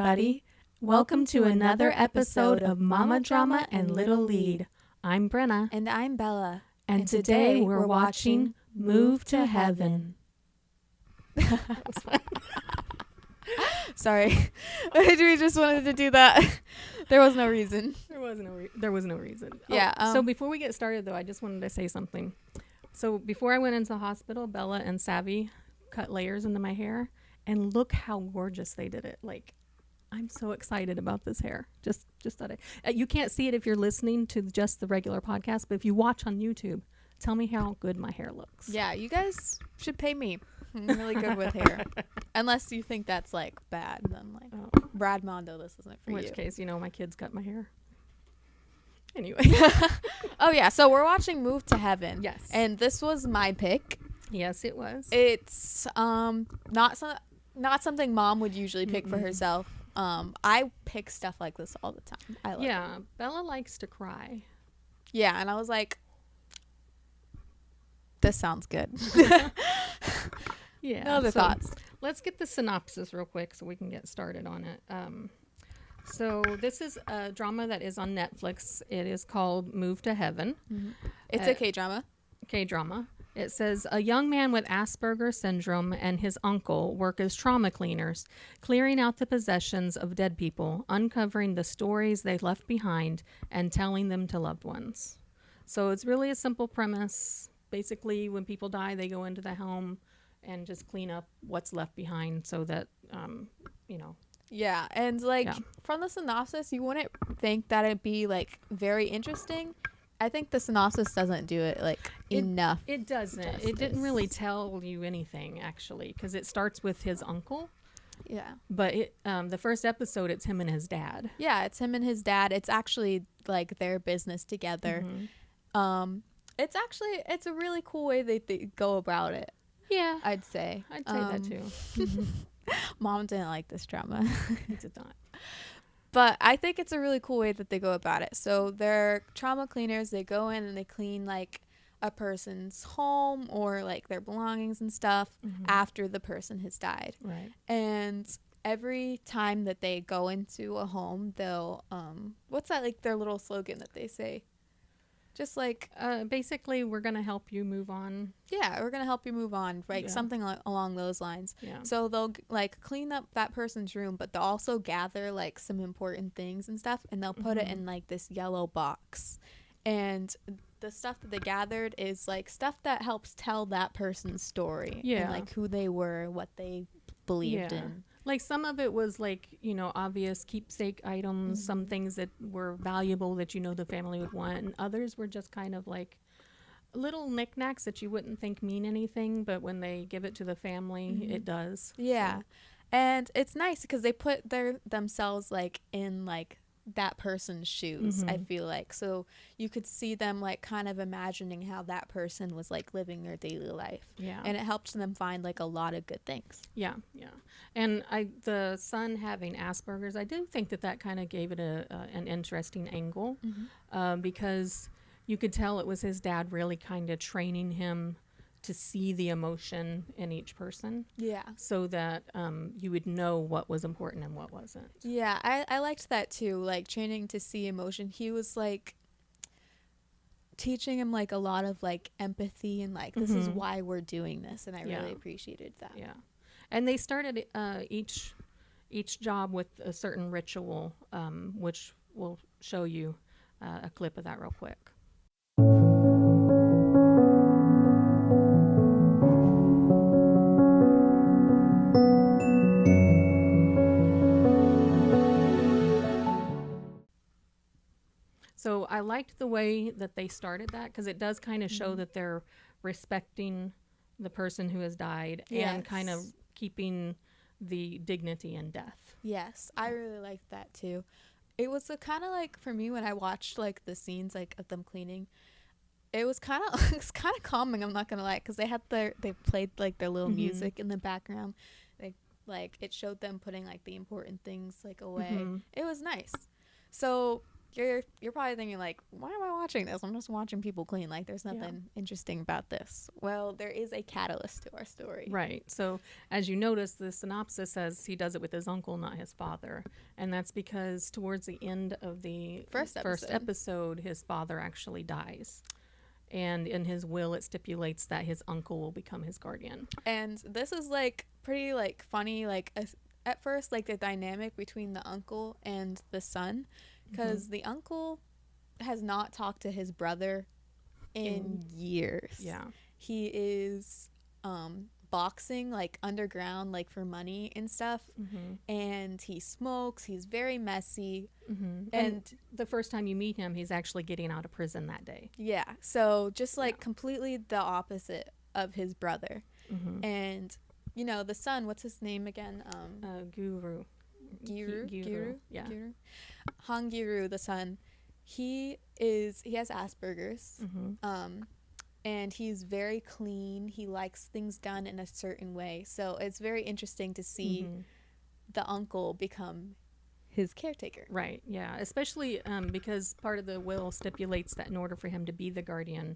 everybody. Welcome to another episode of Mama Drama and Little Lead. I'm Brenna. And I'm Bella. And today we're watching Move to Heaven. Sorry. We just wanted to do that. There was no reason. There was no reason. Yeah. So before we get started, though, I just wanted to say something. So before I went into the hospital, Bella and Savvy cut layers into my hair. And look how gorgeous they did it. Like, I'm so excited about this hair. Just thought you can't see it if you're listening to just the regular podcast, but if you watch on YouTube, tell me how good my hair looks. Yeah, you guys should pay me. I'm really good with hair. Unless you think that's like bad, then like Brad Mondo, this isn't for you. In which case, my kids cut my hair. Anyway. Oh yeah, so we're watching Move to Heaven. Yes. And this was my pick. Yes, it was. It's not something Mom would usually pick for herself. I pick stuff like this all the time. I like it. Bella likes to cry. Yeah, and I was like, this sounds good. Yeah. No other thoughts. Let's get the synopsis real quick so we can get started on it. So this is a drama that is on Netflix. It is called Move to Heaven. Mm-hmm. It's a K-drama. K-drama. It says, a young man with Asperger's syndrome and his uncle work as trauma cleaners, clearing out the possessions of dead people, uncovering the stories they left behind, and telling them to loved ones. So it's really a simple premise. Basically, when people die, they go into the home and just clean up what's left behind so that, Yeah, and from the synopsis, you wouldn't think that it'd be like very interesting. I think the synopsis doesn't do it enough. It doesn't. Justice. It didn't really tell you anything, actually, because it starts with his uncle. Yeah. But the first episode, it's him and his dad. Yeah, it's him and his dad. It's actually like their business together. Mm-hmm. It's a really cool way they go about it. Yeah. I'd say that too. Mom didn't like this drama. It did not. But I think it's a really cool way that they go about it. So they're trauma cleaners. They go in and they clean like a person's home or like their belongings and stuff after the person has died. Right. And every time that they go into a home, they'll what's that, like their little slogan that they say? Just like basically, we're gonna help you move on. Yeah, we're gonna help you move on, right? Yeah. Something along those lines. Yeah. So they'll like clean up that person's room, but they'll also gather like some important things and stuff, and they'll put it in like this yellow box. And the stuff that they gathered is like stuff that helps tell that person's story. Yeah. And like who they were, what they believed in. Like some of it was like, obvious keepsake items, some things that were valuable that the family would want, and others were just kind of like little knickknacks that you wouldn't think mean anything, but when they give it to the family, it does. Yeah. So. And it's nice because they put themselves like in like that person's shoes, I feel like. So you could see them like kind of imagining how that person was like living their daily life. Yeah. And it helps them find like a lot of good things. Yeah, yeah. And the son having Asperger's, I do think that kind of gave it an interesting angle because you could tell it was his dad really kind of training him to see the emotion in each person. Yeah. So that you would know what was important and what wasn't. Yeah, I liked that too, like training to see emotion. He was like teaching him like a lot of like empathy and like this is why we're doing this, and I really appreciated that. Yeah. And they started each job with a certain ritual, which we'll show you a clip of that real quick. So I liked the way that they started that because it does kind of show that they're respecting the person who has died and kind of keeping the dignity in death. Yes, I really liked that too. It was kind of like, for me, when I watched like the scenes like of them cleaning, it was kind of calming, I'm not gonna lie, because they played like their little music in the background. Like it showed them putting like the important things like away. It was nice. So you're probably thinking like, why am I watching this? I'm just watching people clean. Like, there's nothing interesting about this. Well, there is a catalyst to our story. Right. So, as you notice, the synopsis says he does it with his uncle, not his father. And that's because towards the end of the First episode, his father actually dies. And in his will, it stipulates that his uncle will become his guardian. And this is like pretty like funny, like at first, like the dynamic between the uncle and the son, because the uncle has not talked to his brother in years. Yeah. He is boxing like underground, like for money and stuff, and he smokes. He's very messy, and the first time you meet him, he's actually getting out of prison that day. Yeah, so just like completely the opposite of his brother. And you know, the son, what's his name again? Guru. Yeah. Guru. Hangiru, the son, he has Asperger's. And he's very clean. He likes things done in a certain way. So it's very interesting to see the uncle become his caretaker. Right, yeah. Especially because part of the will stipulates that in order for him to be the guardian,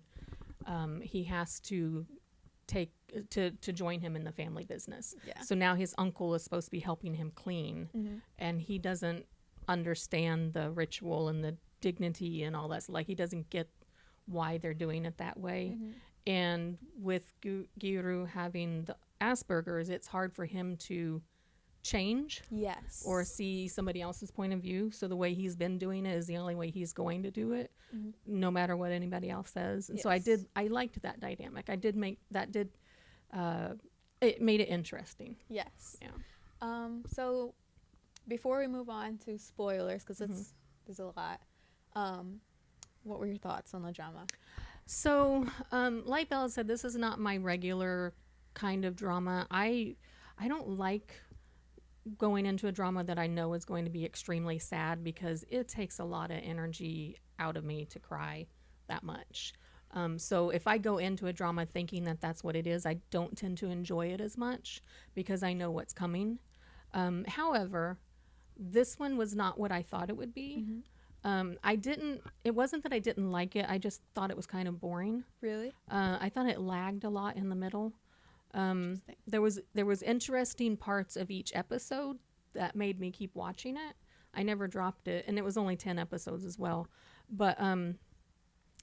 he has to join him in the family business. Yeah. So now his uncle is supposed to be helping him clean, and he doesn't understand the ritual and the dignity and all that. Like, he doesn't get why they're doing it that way. And with Guru having the Asperger's, it's hard for him to change or see somebody else's point of view. So the way he's been doing it is the only way he's going to do it, no matter what anybody else says. And so I liked that dynamic. It made it interesting. Yes. Yeah. So before we move on to spoilers, because there's a lot, what were your thoughts on the drama? So, like Bella said, this is not my regular kind of drama. I don't like going into a drama that I know is going to be extremely sad, because it takes a lot of energy out of me to cry that much. So if I go into a drama thinking that that's what it is, I don't tend to enjoy it as much because I know what's coming. However, this one was not what I thought it would be. It wasn't that I didn't like it. I just thought it was kind of boring. Really? I thought it lagged a lot in the middle. There was interesting parts of each episode that made me keep watching it. I never dropped it, and it was only 10 episodes as well. But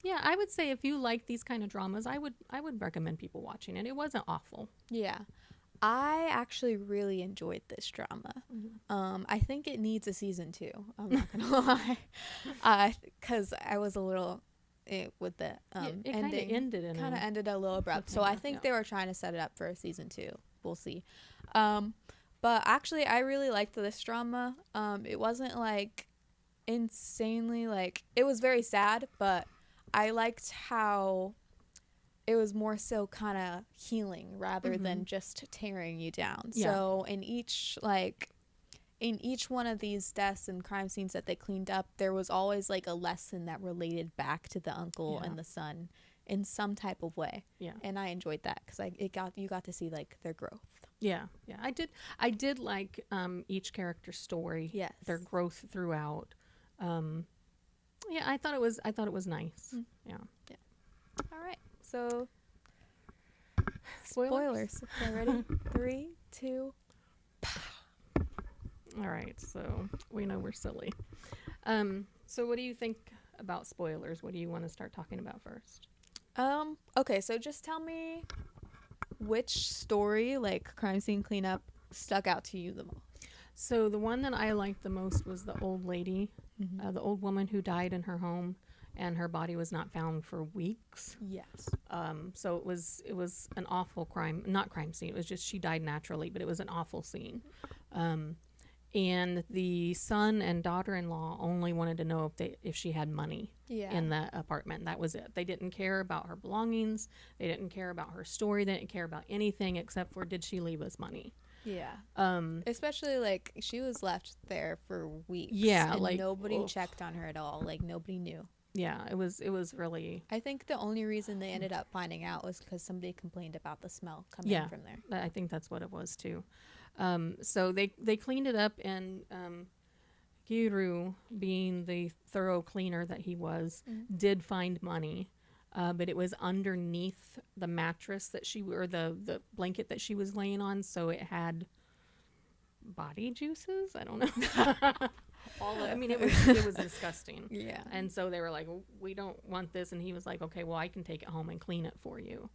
yeah, I would say if you like these kind of dramas, I would recommend people watching it. It wasn't awful. Yeah. I actually really enjoyed this drama. I think it needs a season 2. I'm not gonna lie, because I was a little with the it ending. Kind of ended a little abrupt. So I think they were trying to set it up for a season 2. We'll see. But actually, I really liked this drama. It wasn't like insanely like, it was very sad, but I liked how it was more so kind of healing rather than just tearing you down. Yeah. So in each one of these deaths and crime scenes that they cleaned up, there was always like a lesson that related back to the uncle and the son in some type of way. Yeah. And I enjoyed that because you got to see like their growth. Yeah. Yeah. I did like each character's story. Yes. Their growth throughout. Yeah, I thought it was nice. Yeah. Yeah. All right. So, spoilers. Okay, ready? 3, 2. All right. So we know we're silly. So what do you think about spoilers? What do you want to start talking about first? Okay. So just tell me which story, like crime scene cleanup, stuck out to you the most. So the one that I liked the most was the old lady, the old woman who died in her home, and her body was not found for weeks. Yes. So it was an awful not crime scene. It was just she died naturally, but it was an awful scene. And the son and daughter-in-law only wanted to know if she had money in the apartment. That was it. They didn't care about her belongings. They didn't care about her story. They didn't care about anything except for, did she leave us money? Yeah. Especially like she was left there for weeks. Yeah. And like nobody checked on her at all. Like nobody knew. Yeah. It was really. I think the only reason they ended up finding out was because somebody complained about the smell coming in from there. I think that's what it was too. So they cleaned it up and Giru, being the thorough cleaner that he was, did find money. But it was underneath the mattress that or the blanket that she was laying on, so it had body juices. I don't know. I mean, it was disgusting. Yeah. And so they were like, we don't want this. And he was like, okay, well, I can take it home and clean it for you.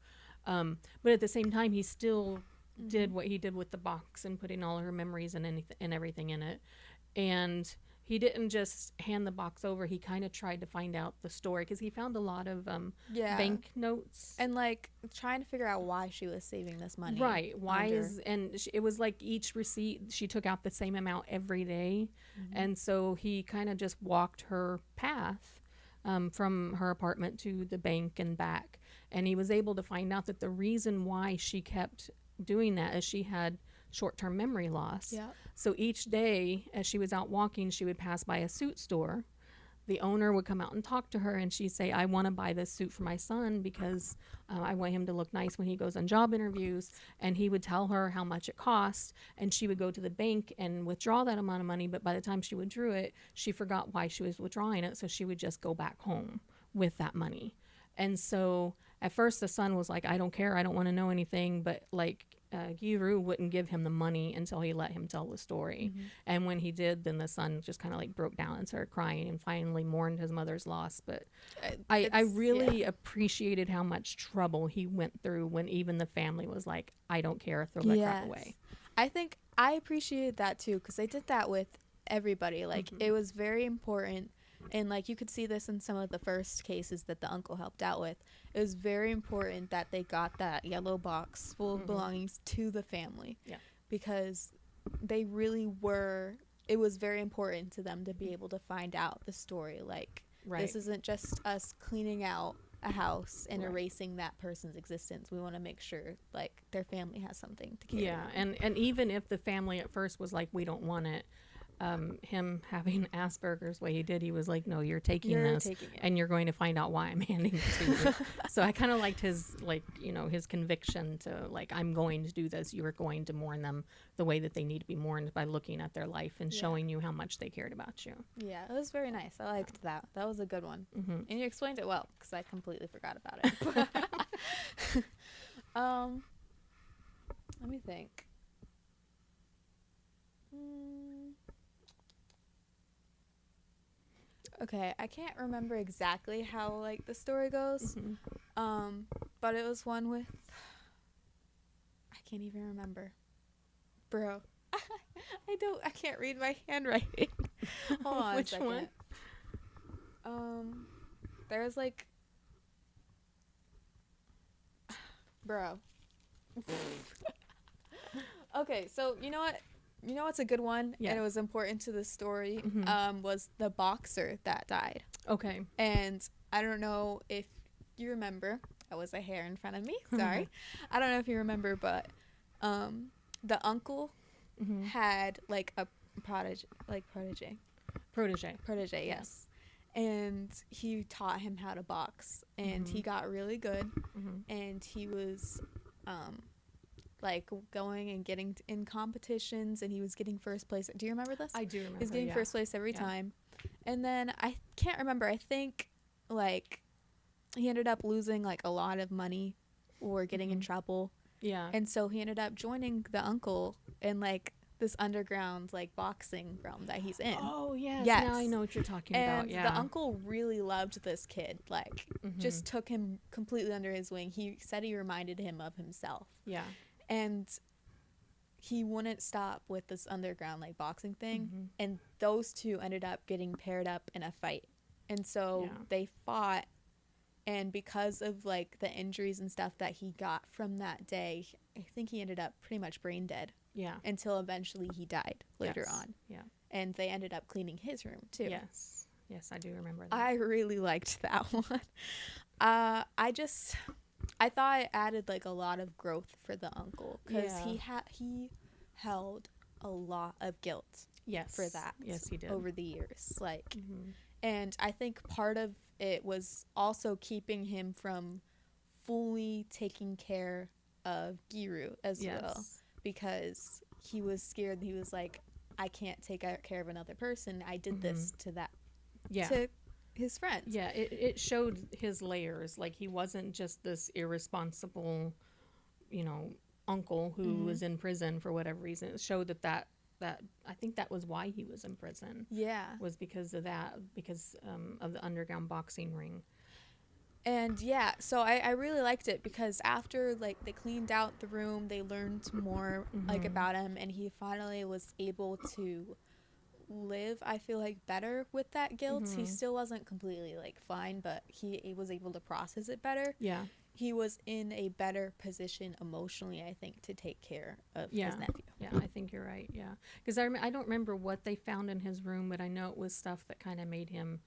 But at the same time, he still did what he did with the box and putting all her memories and everything in it. And he didn't just hand the box over. He kind of tried to find out the story, because he found a lot of bank notes. And like trying to figure out why she was saving this money. Right. It was like each receipt, she took out the same amount every day. And so he kind of just walked her path from her apartment to the bank and back. And he was able to find out that the reason why she kept doing that is she had short-term memory loss. Yeah. So each day as she was out walking, she would pass by a suit store. The owner would come out and talk to her, and she'd say, I want to buy this suit for my son because I want him to look nice when he goes on job interviews. And he would tell her how much it cost, and she would go to the bank and withdraw that amount of money. But by the time she withdrew it, she forgot why she was withdrawing it, so she would just go back home with that money. And so at first the son was like, I don't care, I don't want to know anything. But like Giru wouldn't give him the money until he let him tell the story. And when he did, then the son just kind of like broke down and started crying and finally mourned his mother's loss. But I really appreciated how much trouble he went through when even the family was like, I don't care, throw that crap away. I think I appreciated that too, because they did that with everybody. Like it was very important. And like you could see this in some of the first cases that the uncle helped out with. It was very important that they got that yellow box full of belongings to the family. Yeah. Because they really were, it was very important to them to be able to find out the story. Like, this isn't just us cleaning out a house and erasing that person's existence. We want to make sure like their family has something to carry. Yeah. And even if the family at first was like, we don't want it, him having Asperger's way he did, he was like, no, you're taking this and you're going to find out why I'm handing it to you. So I kind of liked his, like, you know, his conviction to like, I'm going to do this. You are going to mourn them the way that they need to be mourned, by looking at their life and showing you how much they cared about you. Yeah, it was very nice. I liked that. That was a good one. And you explained it well, because I completely forgot about it. Let me think. Okay, I can't remember exactly how like the story goes, but it was one with, I can't even remember, bro. I can't read my handwriting. Hold on. Which one? There's like, bro. Okay, so you know what? You know what's a good one? Yeah. And it was important to the story, was the boxer that died. Okay. And I don't know if you remember. That was a hair in front of me. Sorry. I don't know if you remember, but the uncle had like a protege, yes. And he taught him how to box, and he got really good, and he was like going and getting in competitions, and he was getting first place. Do you remember this? I do remember. He was getting first place every time. And then I can't remember. I think like he ended up losing like a lot of money or getting in trouble. Yeah. And so he ended up joining the uncle in like this underground like boxing realm that he's in. Oh, yes. Now I know what you're talking about. Yeah. The uncle really loved this kid. Like just took him completely under his wing. He said he reminded him of himself. Yeah. And he wouldn't stop with this underground like boxing thing, and those two ended up getting paired up in a fight, and so they fought, and because of like the injuries and stuff that he got from that day, I think he ended up pretty much brain dead. Yeah. Until eventually he died later on. Yeah. And they ended up cleaning his room too. Yes. Yes, I do remember that. I really liked that one. I thought it added like a lot of growth for the uncle, because he held a lot of guilt for that. Yes, he did. Over the years, like, and I think part of it was also keeping him from fully taking care of Giru as well, because he was scared. He was like, I can't take care of another person. I did this to that, Yeah. to his friends. Yeah, it showed his layers. Like, he wasn't just this irresponsible, uncle who was in prison for whatever reason. It showed that I think that was why he was in prison. Yeah. Was because of that, because of the underground boxing ring. And yeah, so I really liked it because after like they cleaned out the room, they learned more like about him, and he finally was able to live, I feel like, better with that guilt. He still wasn't completely like fine, but he was able to process it better. Yeah. He was in a better position emotionally, I think, to take care of his nephew. Yeah, I think you're right. Yeah, because I don't remember what they found in his room, but I know it was stuff that kind of made him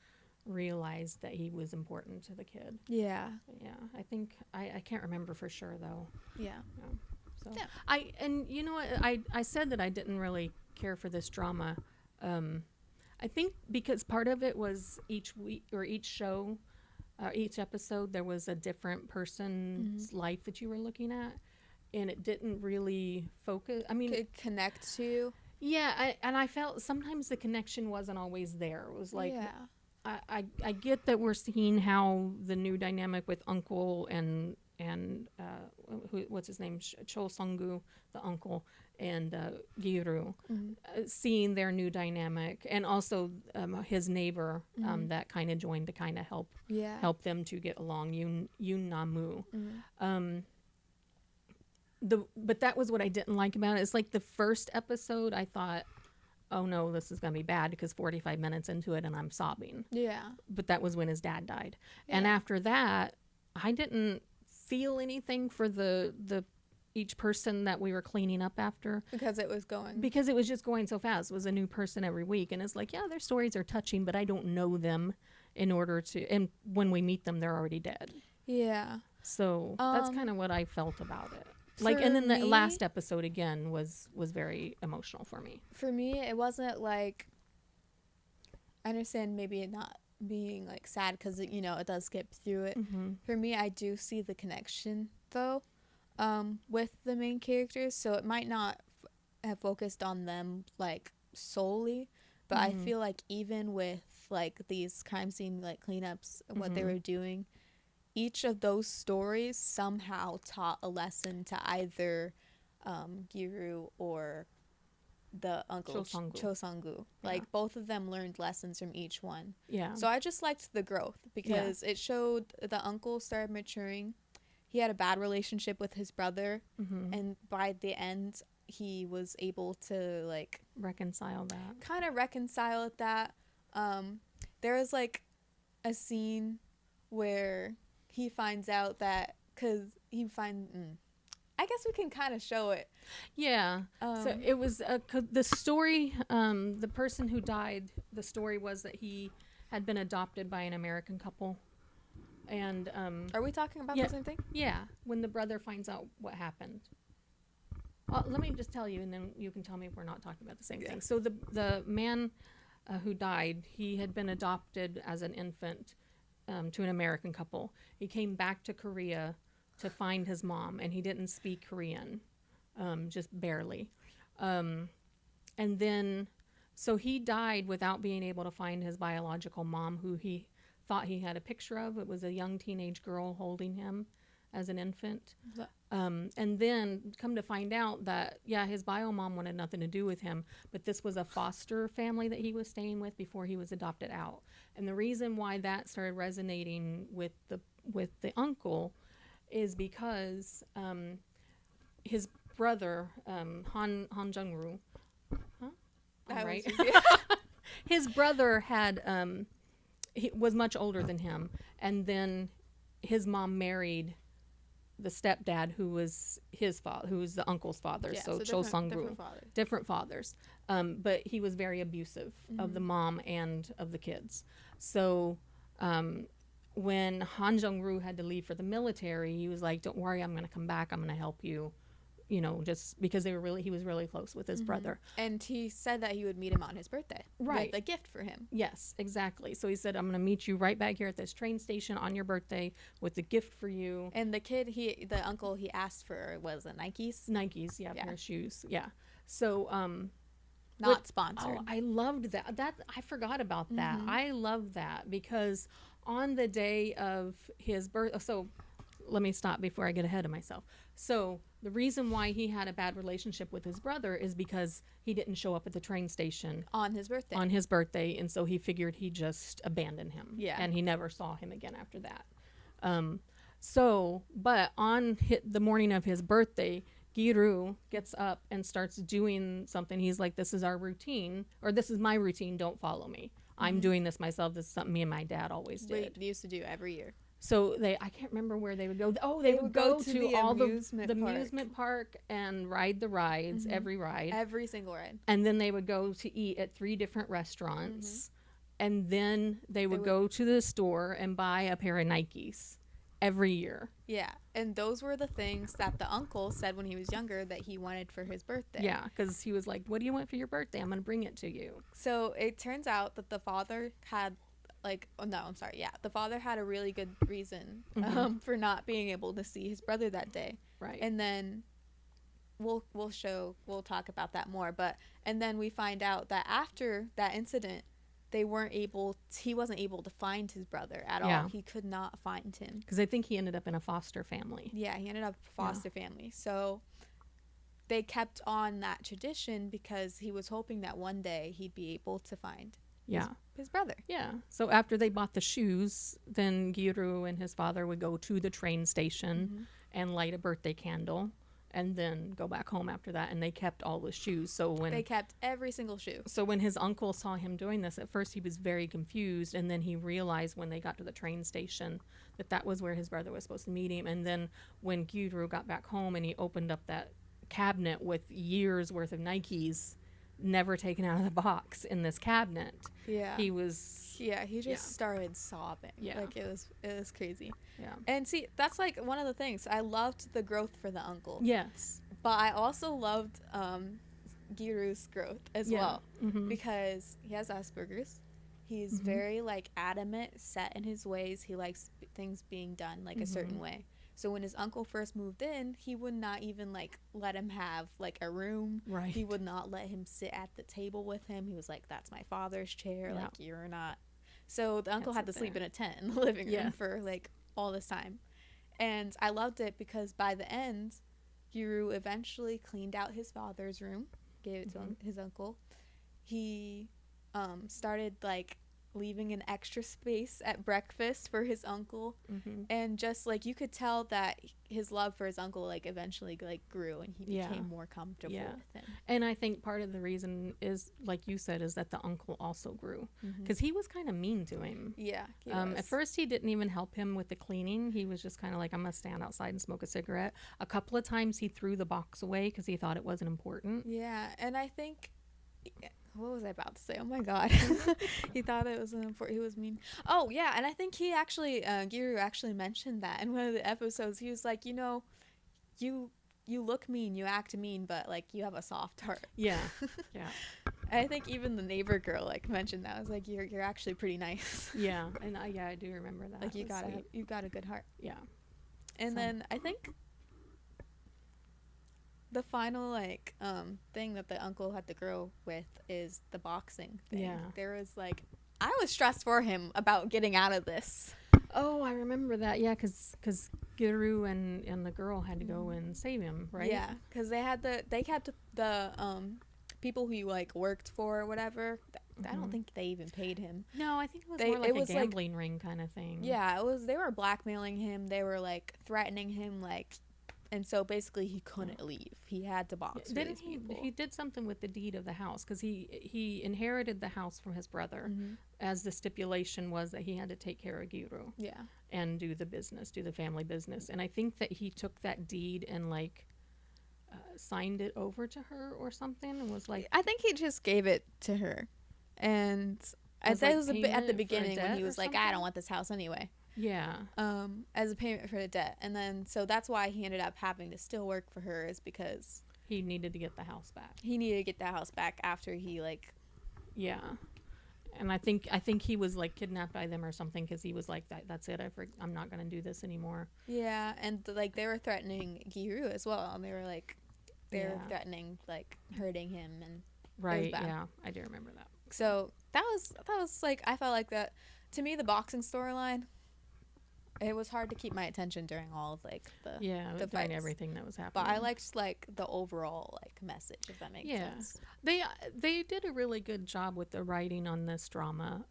realize that he was important to the kid. Yeah. Yeah, I think I can't remember for sure though. Yeah. So Yeah. and you know what, I said that I didn't really care for this drama. I think because part of it was each week or each show, each episode, there was a different person's life that you were looking at, and it didn't really focus. I mean, Could connect to. yeah, I felt sometimes the connection wasn't always there. It was like, yeah. I get that we're seeing how the new dynamic with Uncle and what's his name, Cho Sung-gu, the uncle, and Giru, seeing their new dynamic, and also his neighbor that kind of joined to kind of help them to get along, Yun Namu. But that was what I didn't like about it. It's like the first episode, I thought, oh no, this is gonna be bad, because 45 minutes into it and I'm sobbing. Yeah. But that was when his dad died, and Yeah. after that, I didn't feel anything for the each person that we were cleaning up after, Because it was going. because it was just going so fast. It was a new person every week, and it's like, yeah, their stories are touching, but I don't know them in order to, and when we meet them, they're already dead. Yeah. So that's kind of what I felt about it. Like, For and then the me- last episode again was very emotional for me. For me, it wasn't like, I understand maybe it not being like sad because it does skip through it. For me, I do see the connection though, with the main characters, so it might not have focused on them like solely, but I feel like even with like these crime scene like cleanups, what they were doing, each of those stories somehow taught a lesson to either Giru or the uncle Cho Sung-gu. Like, both of them learned lessons from each one. Yeah. So I just liked the growth because it showed the uncle started maturing. He had a bad relationship with his brother, and by the end, he was able to like reconcile that. kind of reconcile that. There was like a scene where he finds out that I guess we can kind of show it. Yeah. So it was the story. The person who died, the story was that he had been adopted by an American couple, and Are we talking about yeah. the same thing? yeah, when the brother finds out what happened. Let me just tell you, and then you can tell me if we're not talking about the same thing. So the man who died, he had been adopted as an infant to an American couple. He came back to Korea to find his mom, and he didn't speak Korean, just barely. And then, so he died without being able to find his biological mom, who he thought he had a picture of. It was a young teenage girl holding him as an infant. And then come to find out that, his bio mom wanted nothing to do with him, but this was a foster family that he was staying with before he was adopted out. And the reason why that started resonating with the uncle is because his brother, Han Jung-ru, right? His brother he was much older than him, and then his mom married the stepdad, who was his father, who was the uncle's father. So Cho Sung-gu, different fathers. But he was very abusive of the mom and of the kids. So when Han Jung-ru had to leave for the military, he was like, "Don't worry, I'm going to come back. I'm going to help you." Just because he was really close with his brother. And he said that he would meet him on his birthday. Right. With a gift for him. Yes, exactly. So he said, "I'm going to meet you right back here at this train station on your birthday with a gift for you." And the uncle he asked for was a Nikes. Nikes, pair of shoes. Yeah. So not sponsored. Oh, I loved that. I forgot about that. I loved that because on the day of his birth, so let me stop before I get ahead of myself. So the reason why he had a bad relationship with his brother is because he didn't show up at the train station On his birthday. and so he figured he'd just abandon him. Yeah. And he never saw him again after that. But on the morning of his birthday, Giru gets up and starts doing something. He's like, this is our routine, or this is my routine, don't follow me. I'm doing this myself. This is something me and my dad always did. We used to do every year. So I can't remember where they would go. Oh, they would go to the all the amusement park. amusement park and ride the rides, every ride. Every single ride. And then they would go to eat at 3 different restaurants. And then they would go to the store and buy a pair of Nikes every year. Yeah. And those were the things that the uncle said when he was younger that he wanted for his birthday. Yeah, because he was like, what do you want for your birthday? I'm going to bring it to you. So it turns out that the father had the father had a really good reason for not being able to see his brother that day. Right. And then we'll talk about that more. And then we find out that after that incident, he wasn't able to find his brother at all. He could not find him. Because I think he ended up in a foster family. Yeah, he ended up foster family. So they kept on that tradition because he was hoping that one day he'd be able to find his brother. Yeah. So after they bought the shoes, then Giru and his father would go to the train station and light a birthday candle and then go back home after that. And they kept all the shoes. They kept every single shoe. So when his uncle saw him doing this, at first he was very confused. And then he realized when they got to the train station that was where his brother was supposed to meet him. And then when Giru got back home and he opened up that cabinet with years worth of Nikes never taken out of the box in this cabinet. Yeah. He was... Yeah, he just started sobbing. Yeah. Like, it was crazy. Yeah. And see, that's like one of the things. I loved the growth for the uncle. Yes. But I also loved Giru's growth as well. Because he has Asperger's. He's very, like, adamant, set in his ways. He likes things being done, like, a certain way. So when his uncle first moved in, he would not even, like, let him have, like, a room. Right. He would not let him sit at the table with him. He was like, that's my father's chair. Yeah. Like, you're not. So the uncle had to sleep in a tent in the living room for, like, all this time. And I loved it because by the end, Giru eventually cleaned out his father's room, gave it to his uncle. He started, like, leaving an extra space at breakfast for his uncle, and just like you could tell that his love for his uncle like eventually like grew and he became more comfortable with him. And I think part of the reason is, like you said, is that the uncle also grew because he was kind of mean to him. At first he didn't even help him with the cleaning. He was just kind of like, I'm gonna stand outside and smoke a cigarette. A couple of times he threw the box away because he thought it wasn't important. And I think, what was I about to say? Oh my god. He thought it was he was mean. Oh yeah, and I think he actually Giru actually mentioned that in one of the episodes. He was like, you know, you look mean, you act mean, but like you have a soft heart. Yeah. And I think even the neighbor girl like mentioned that. I was like, you're actually pretty nice. And I do remember that. Like you've got a good heart. And then I think the final like thing that the uncle had to grow with is the boxing thing. There was like, I was stressed for him about getting out of this. Oh, I remember that. Yeah, because Giru and the girl had to go and save him, right? Yeah, because they kept the people who he like worked for or whatever. I don't think they even paid him. No, I think it was more like a gambling ring kind of thing. Yeah, it was. They were blackmailing him. They were like threatening him, like. And so basically he couldn't leave. He had to box for these people. He did something with the deed of the house because he inherited the house from his brother, as the stipulation was that he had to take care of Giru. And do the family business. And I think that he took that deed and like signed it over to her or something and was like, I think he just gave it to her. And I'd say it was at the beginning when he was like, I don't want this house anyway. As a payment for the debt. And then so that's why he ended up having to still work for her, is because he needed to get the house back. He needed to get the house back after he like and I think he was like kidnapped by them or something because he was like, that's it, I'm not gonna do this anymore. And like they were threatening Giru as well, and they were threatening like hurting him, and Right. bad. Yeah, I do remember that. So that was like, I felt like that. To me, the boxing storyline, it was hard to keep my attention during all of like the Yeah, the during fights. everything that was happening. But I liked like the overall like message, if that makes Yeah. sense. They did a really good job with the writing on this drama.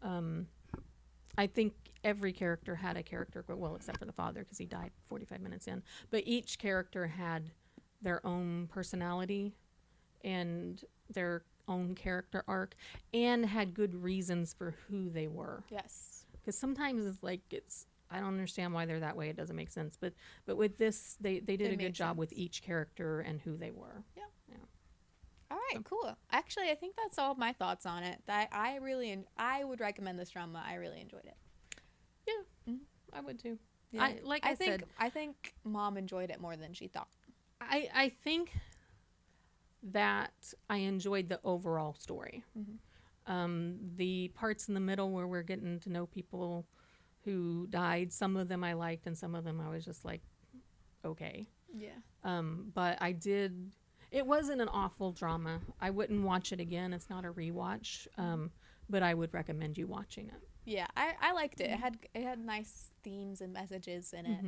I think every character had a character, well, except for the father because he died 45 minutes in. But each character had their own personality and their own character arc, and had good reasons for who they were. Yes. Because sometimes it's like I don't understand why they're that way. It doesn't make sense. But with this, they did a good job with each character and who they were. Yeah. All right, cool. Actually, I think that's all my thoughts on it. That I would recommend this drama. I really enjoyed it. Yeah, I would too. Yeah. I said, I think Mom enjoyed it more than she thought. I think that I enjoyed the overall story. The parts in the middle where we're getting to know people who died, some of them I liked and some of them I was just like, okay. Yeah. But it wasn't an awful drama. I wouldn't watch it again. It's not a rewatch. But I would recommend you watching it. Yeah, I liked it. It had nice themes and messages in it.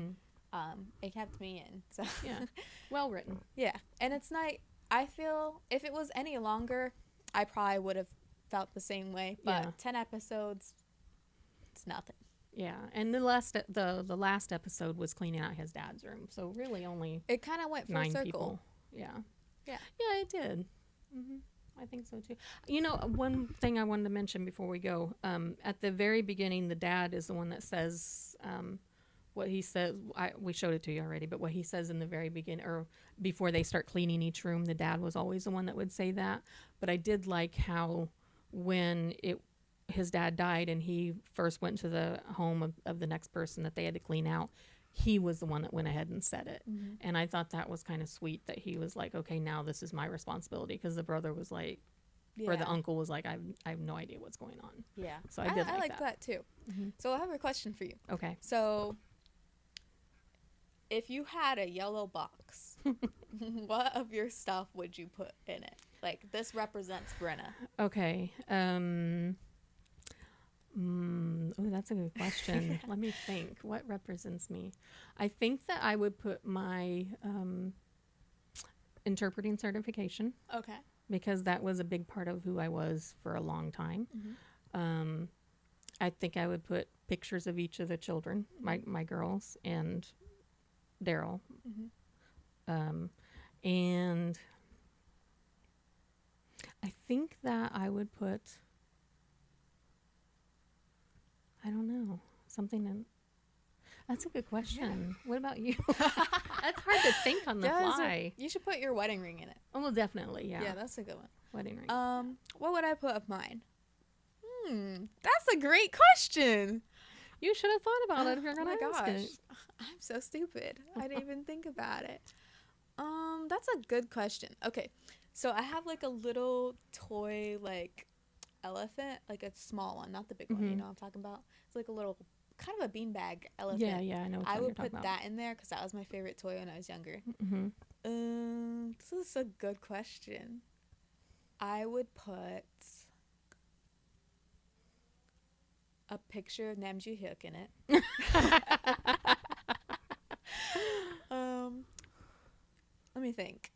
It kept me in. So yeah, well written. Yeah, and it's not. I feel if it was any longer, I probably would have felt the same way. But 10 episodes, it's nothing. Yeah, and the last episode was cleaning out his dad's room, so really only it kind of went full 9 circle. people. Yeah, yeah, it did. I think so too. You know, one thing I wanted to mention before we go. At the very beginning, the dad is the one that says what he says. We showed it to you already, but what he says in the very beginning, or before they start cleaning each room, the dad was always the one that would say that. But I did like how when his dad died and he first went to the home of the next person that they had to clean out, he was the one that went ahead and said it. And I thought that was kind of sweet that he was like, okay, now this is my responsibility, because the brother was like, or the uncle was like, I have no idea what's going on. Yeah. So I like that too. So I have a question for you. Okay. So if you had a yellow box, what of your stuff would you put in it? Like, this represents Brenna. Okay. That's a good question. Let me think. What represents me? I think that I would put my interpreting certification. Okay. Because that was a big part of who I was for a long time. I think I would put pictures of each of the children, my girls and Daryl. And I think that I would put, I don't know, something in. That's a good question. Yeah. What about you? That's hard to think on the fly. You should put your wedding ring in it. Oh, well, definitely, yeah. Yeah, that's a good one. Wedding ring. What would I put of mine? That's a great question. You should have thought about it if you're going to ask it. I'm so stupid. I didn't even think about it. That's a good question. Okay, so I have like a little toy like elephant, like a small one, not the big one. You know what I'm talking about? It's like a little kind of a beanbag elephant. Yeah, I know. I would put that in there because that was my favorite toy when I was younger. This is a good question. I would put a picture of Namjoon Hyuk in it. Let me think.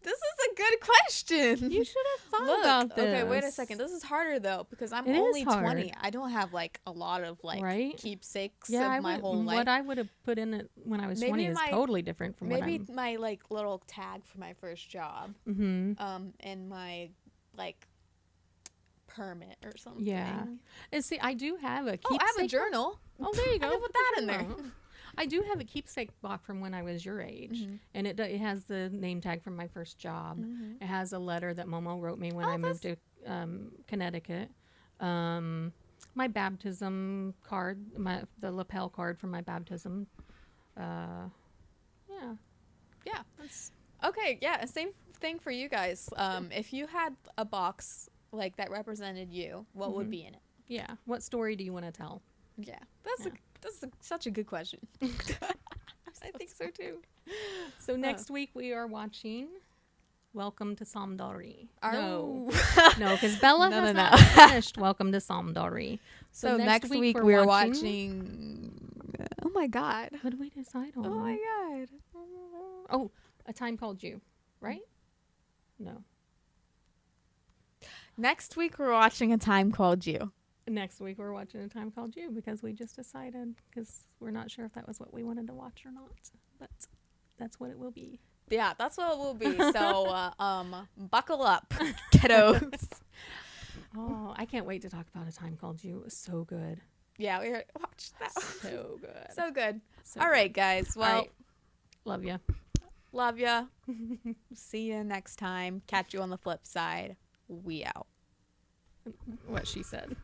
This is a good question. You should have thought about this. Okay, wait a second. This is harder though because I'm only 20. I don't have like a lot of like keepsakes of my whole life. What I would have put in it when I was 20 is totally different from what I'm... Maybe my like little tag for my first job. And my like permit or something. Yeah. And see, I do have a keepsake. I have a journal. Oh, there you go. I can put that in there. I do have a keepsake box from when I was your age, and it has the name tag from my first job. It has a letter that Momo wrote me when I moved to Connecticut. My baptism card, the lapel card from my baptism. Yeah. Okay. Yeah. Same thing for you guys. If you had a box like that represented you, what would be in it? Yeah. What story do you want to tell? Yeah. That's such a good question. I think so too. So next week we are watching Welcome to Samdari. Oh. No, because Bella No, has no, not no. finished Welcome to Samdari. So next week we're watching. Oh my god. What did we decide on? Oh my god. Oh, A Time Called You, right? No. Next week we're watching A Time Called You. Next week we're watching A Time Called You because we just decided, because we're not sure if that was what we wanted to watch or not, but that's what it will be. Yeah, that's what it will be. So buckle up, kiddos. Oh, I can't wait to talk about A Time Called You. It was so good. Yeah, we watched that. So good. So good. So All good. right, guys. Well, All right. Love ya. love ya. See you next time. Catch you on the flip side. We out. What she said.